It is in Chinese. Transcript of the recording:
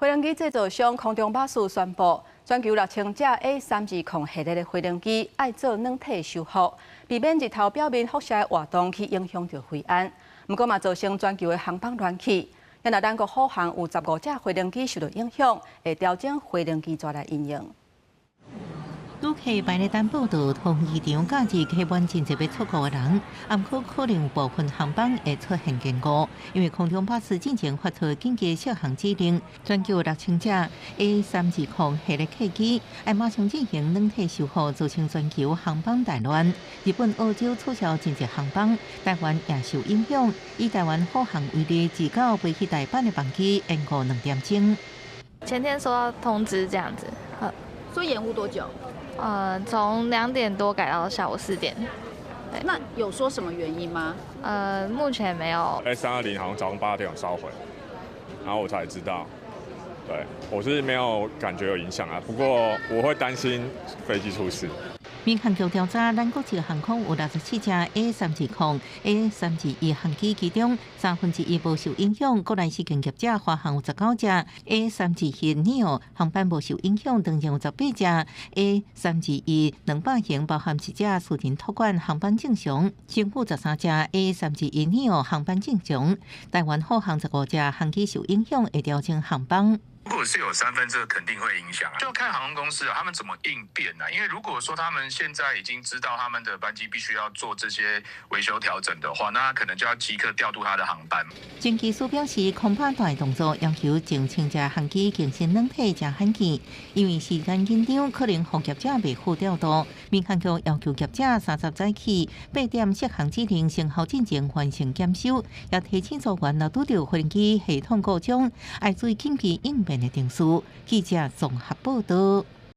飞行机制造商空中巴士宣布，全球6000架 A320系列的飞行机爱做软体修复，避免日头表面辐射的活动去影响到飞安。不过嘛，造成全球的航班乱起。今日咱国虎航有15架飞行机受到影响，会调整飞行机怎来运用。旅客排日单报道，同机场假日客满真侪要出国的人，暗过可能有部分航班会出现延误，因为空中巴士进前发出紧急适航指令，全球6000架 A320系列客机要马上进行软体修复，造成全球航班大乱。日本、澳洲取消真侪航班，台湾也受影响。以台湾虎航为例，自到飞去台北的班机延误2点钟。前天收到通知这样子，所以延误多久？从2点多改到下午4点。那有说什么原因吗？目前没有。320好像早上8点有烧毁，然后我才知道。对，我是没有感觉有影响啊，不过我会担心飞机出事。民航局调查，咱国际航空有67架 A320、A321航机，其中1/3无受影响。国内是建业者华航有19架 A321neo 航班无受影响，当然有18架 A321 200型，包含1架私人托管航班正常，政府13架 A321neo 航班正常。台湾虎航15架航机受影响，会调整航班。如果是有3分，这肯定会影响啊，就看航空公司他们怎么应变啊。因为如果说他们现在已经知道他们的班机必须要做这些维修调整的话，那可能就要即刻调度他的航班。经技师表示，空拍大动作要求前10架航机更新软体真罕见，因为时间紧张，可能服务业者未好调度。民航局要求业者30早起8点适航指令生效进前完成检修，也提醒组员若拄到飞行机系统故障，要注意紧急应变的定数。记者综合报道。